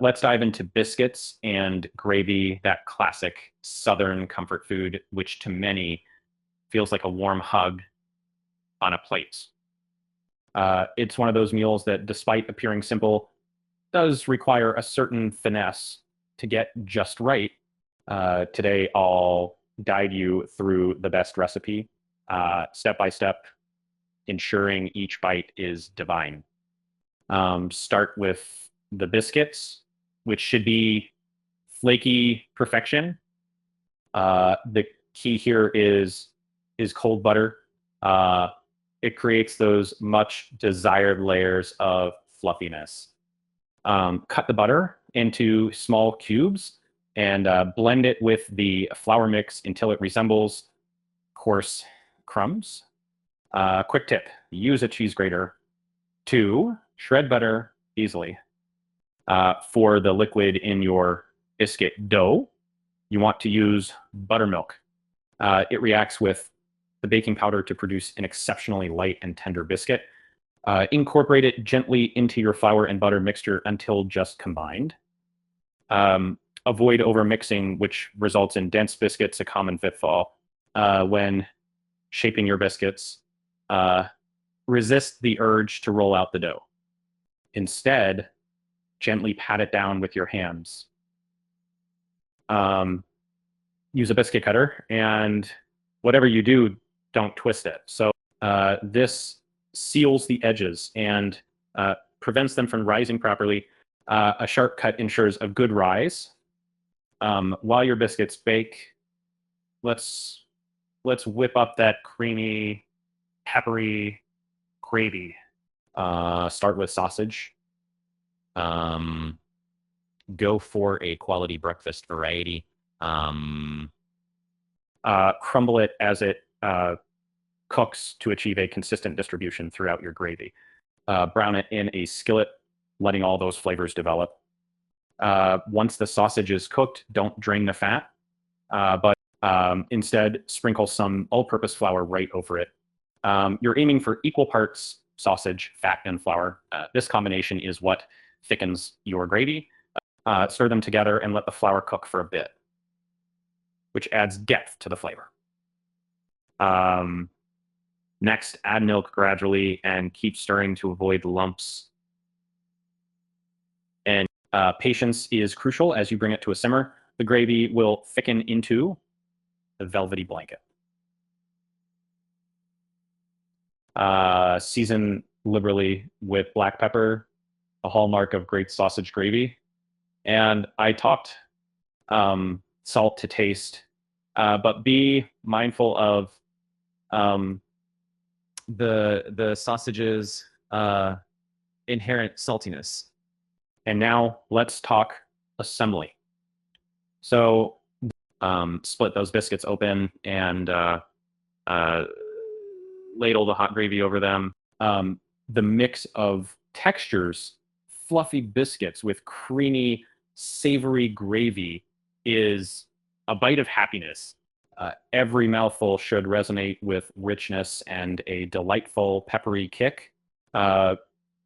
Let's dive into biscuits and gravy, that classic Southern comfort food, which to many feels like a warm hug on a plate. It's one of those meals that, despite appearing simple, does require a certain finesse to get just right. Today, I'll guide you through the best recipe, step by step, ensuring each bite is divine. Start with the biscuits, which should be flaky perfection. The key here is cold butter. It creates those much desired layers of fluffiness. Cut the butter into small cubes and blend it with the flour mix until it resembles coarse crumbs. Quick tip, use a cheese grater to shred butter easily. For the liquid in your biscuit dough, you want to use buttermilk. It reacts with the baking powder to produce an exceptionally light and tender biscuit. Incorporate it gently into your flour and butter mixture until just combined. Avoid overmixing, which results in dense biscuits, a common pitfall. When shaping your biscuits, resist the urge to roll out the dough. Instead, gently pat it down with your hands. Use a biscuit cutter, and whatever you do, don't twist it. So this seals the edges and prevents them from rising properly. A sharp cut ensures a good rise. While your biscuits bake, let's whip up that creamy, peppery gravy. Start with sausage. Go for a quality breakfast variety. Crumble it as it cooks to achieve a consistent distribution throughout your gravy. Brown it in a skillet, letting all those flavors develop. Once the sausage is cooked, don't drain the fat, but instead sprinkle some all-purpose flour right over it. You're aiming for equal parts sausage, fat, and flour. This combination is what thickens your gravy. Stir them together and let the flour cook for a bit, which adds depth to the flavor. Next, add milk gradually and keep stirring to avoid lumps. And patience is crucial as you bring it to a simmer. The gravy will thicken into a velvety blanket. Season liberally with black pepper, a hallmark of great sausage gravy. And I talked salt to taste, but be mindful of the sausage's inherent saltiness. And now let's talk assembly. So split those biscuits open and ladle the hot gravy over them. The mix of textures, fluffy biscuits with creamy, savory gravy, is a bite of happiness. Every mouthful should resonate with richness and a delightful peppery kick.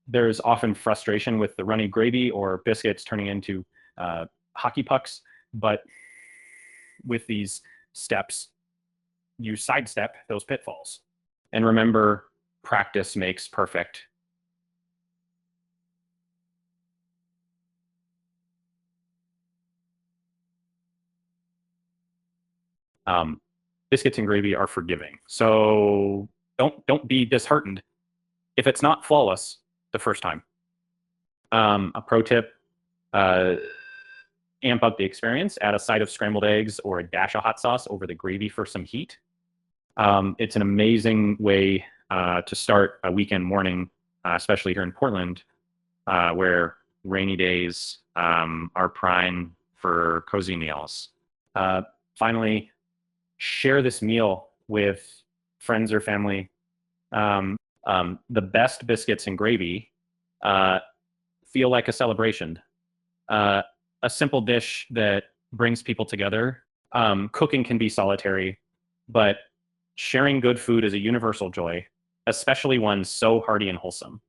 There's often frustration with the runny gravy or biscuits turning into hockey pucks, but with these steps, you sidestep those pitfalls. And remember, practice makes perfect. Biscuits and gravy are forgiving, so don't be disheartened if it's not flawless the first time. A pro tip, amp up the experience. Add a side of scrambled eggs or a dash of hot sauce over the gravy for some heat. It's an amazing way to start a weekend morning, especially here in Portland, where rainy days are prime for cozy meals. Finally, share this meal with friends or family. The best biscuits and gravy feel like a celebration. A simple dish that brings people together. Cooking can be solitary, but sharing good food is a universal joy, especially one so hearty and wholesome.